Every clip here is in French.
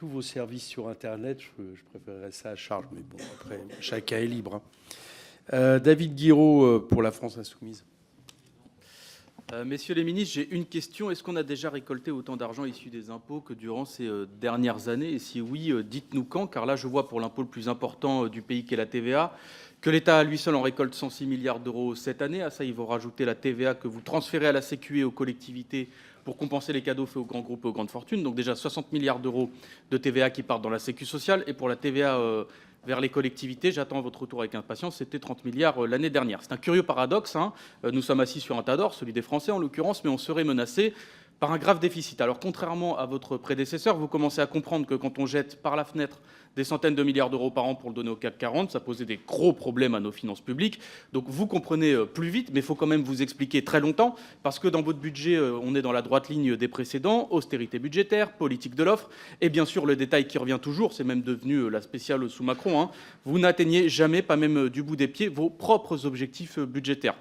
tous vos services sur Internet. Je préférerais ça à charge, mais bon, après, chacun est libre, hein. David Guiraud, pour la France Insoumise. Messieurs les ministres, j'ai une question. Est-ce qu'on a déjà récolté autant d'argent issu des impôts que durant ces dernières années? Et si oui, dites-nous quand, car là, je vois pour l'impôt le plus important du pays, qui est la TVA, que l'État à lui seul en récolte 106 milliards d'euros cette année. À ça, il faut rajouter la TVA que vous transférez à la Sécu et aux collectivités pour compenser les cadeaux faits aux grands groupes et aux grandes fortunes. Donc déjà 60 milliards d'euros de TVA qui partent dans la Sécu sociale. Et pour la TVA vers les collectivités, j'attends votre retour avec impatience, c'était 30 milliards l'année dernière. C'est un curieux paradoxe, hein. Nous sommes assis sur un tas d'or, celui des Français en l'occurrence, mais on serait menacé par un grave déficit. Alors contrairement à votre prédécesseur, vous commencez à comprendre que quand on jette par la fenêtre des centaines de milliards d'euros par an pour le donner au CAC 40, ça posait des gros problèmes à nos finances publiques. Donc vous comprenez plus vite, mais il faut quand même vous expliquer très longtemps, parce que dans votre budget, on est dans la droite ligne des précédents, austérité budgétaire, politique de l'offre, et bien sûr le détail qui revient toujours, c'est même devenu la spéciale sous Macron, hein. Vous n'atteignez jamais, pas même du bout des pieds, vos propres objectifs budgétaires.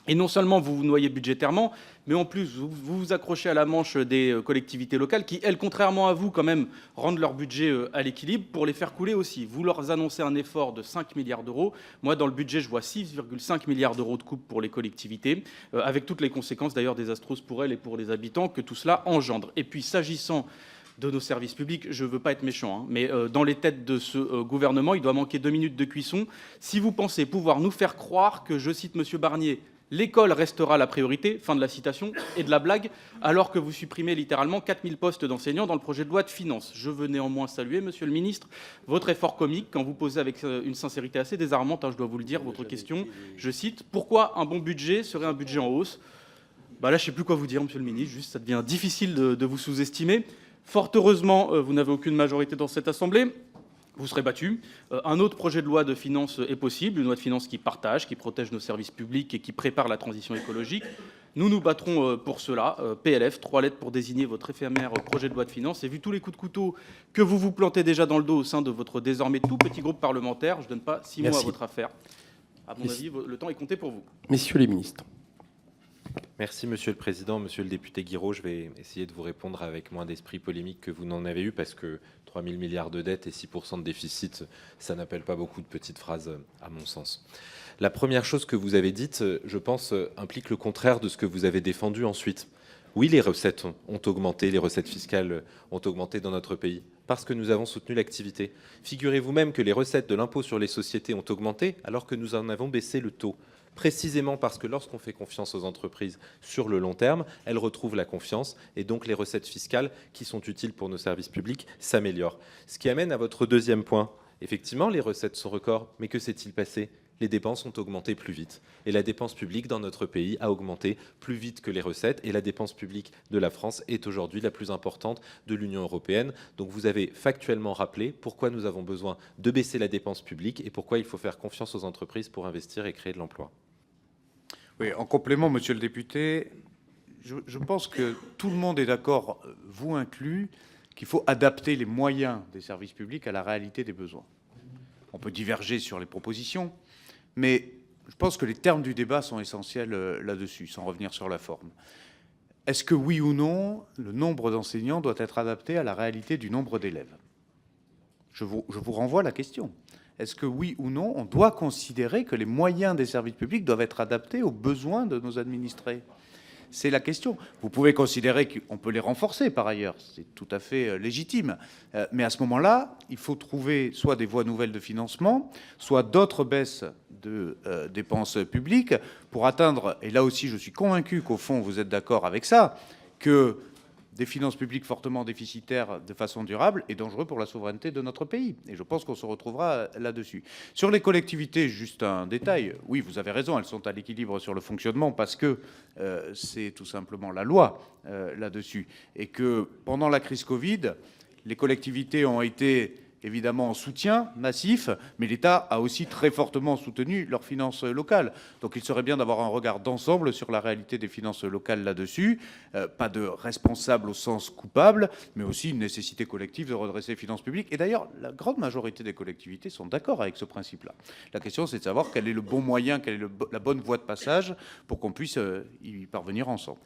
Et non seulement vous vous noyez budgétairement, mais en plus vous vous accrochez à la manche des collectivités locales qui, elles, contrairement à vous, quand même, rendent leur budget à l'équilibre pour les faire couler aussi. Vous leur annoncez un effort de 5 milliards d'euros. Moi, dans le budget, je vois 6,5 milliards d'euros de coupe pour les collectivités, avec toutes les conséquences d'ailleurs désastreuses pour elles et pour les habitants que tout cela engendre. Et puis, s'agissant de nos services publics, je ne veux pas être méchant, hein, mais dans les têtes de ce gouvernement, il doit manquer 2 minutes de cuisson. Si vous pensez pouvoir nous faire croire que, je cite M. Barnier, l'école restera la priorité, fin de la citation, et de la blague, alors que vous supprimez littéralement 4000 postes d'enseignants dans le projet de loi de finances. Je veux néanmoins saluer, monsieur le ministre, votre effort comique quand vous posez avec une sincérité assez désarmante, hein, je dois vous le dire, votre question, je cite, « Pourquoi un bon budget serait un budget en hausse ?» Là, je ne sais plus quoi vous dire, monsieur le ministre, juste ça devient difficile de vous sous-estimer. Fort heureusement, vous n'avez aucune majorité dans cette Assemblée. Vous serez battu. Un autre projet de loi de finances est possible, une loi de finances qui partage, qui protège nos services publics et qui prépare la transition écologique. Nous nous battrons pour cela. PLF, 3 lettres pour désigner votre éphémère projet de loi de finances. Et vu tous les coups de couteau que vous vous plantez déjà dans le dos au sein de votre désormais tout petit groupe parlementaire, je ne donne pas 6 mois à votre affaire. À mon avis, le temps est compté pour vous. Messieurs les ministres. Merci, Monsieur le Président. Monsieur le député Guiraud, je vais essayer de vous répondre avec moins d'esprit polémique que vous n'en avez eu, parce que 3 000 milliards de dettes et 6% de déficit, ça n'appelle pas beaucoup de petites phrases, à mon sens. La première chose que vous avez dite, je pense, implique le contraire de ce que vous avez défendu ensuite. Oui, les recettes ont augmenté, les recettes fiscales ont augmenté dans notre pays, parce que nous avons soutenu l'activité. Figurez-vous même que les recettes de l'impôt sur les sociétés ont augmenté, alors que nous en avons baissé le taux. Précisément parce que lorsqu'on fait confiance aux entreprises sur le long terme, elles retrouvent la confiance et donc les recettes fiscales qui sont utiles pour nos services publics s'améliorent. Ce qui amène à votre deuxième point. Effectivement, les recettes sont records, mais que s'est-il passé ? Les dépenses ont augmenté plus vite. Et la dépense publique dans notre pays a augmenté plus vite que les recettes. Et la dépense publique de la France est aujourd'hui la plus importante de l'Union européenne. Donc vous avez factuellement rappelé pourquoi nous avons besoin de baisser la dépense publique et pourquoi il faut faire confiance aux entreprises pour investir et créer de l'emploi. Oui, en complément, monsieur le député, je pense que tout le monde est d'accord, vous inclus, qu'il faut adapter les moyens des services publics à la réalité des besoins. On peut diverger sur les propositions, mais je pense que les termes du débat sont essentiels là-dessus, sans revenir sur la forme. Est-ce que oui ou non, le nombre d'enseignants doit être adapté à la réalité du nombre d'élèves ? Je vous renvoie à la question. Est-ce que oui ou non, on doit considérer que les moyens des services publics doivent être adaptés aux besoins de nos administrés ? C'est la question. Vous pouvez considérer qu'on peut les renforcer par ailleurs, c'est tout à fait légitime. Mais à ce moment-là, il faut trouver soit des voies nouvelles de financement, soit d'autres baisses de dépenses publiques pour atteindre, et là aussi je suis convaincu qu'au fond vous êtes d'accord avec ça, que des finances publiques fortement déficitaires de façon durable est dangereux pour la souveraineté de notre pays. Et je pense qu'on se retrouvera là-dessus. Sur les collectivités, juste un détail. Oui, vous avez raison, elles sont à l'équilibre sur le fonctionnement parce que c'est tout simplement la loi là-dessus. Et que pendant la crise Covid, les collectivités ont été évidemment en soutien massif, mais l'État a aussi très fortement soutenu leurs finances locales. Donc il serait bien d'avoir un regard d'ensemble sur la réalité des finances locales là-dessus. Pas de responsable au sens coupable, mais aussi une nécessité collective de redresser les finances publiques. Et d'ailleurs, la grande majorité des collectivités sont d'accord avec ce principe-là. La question, c'est de savoir quel est le bon moyen, quelle est la bonne voie de passage pour qu'on puisse y parvenir ensemble.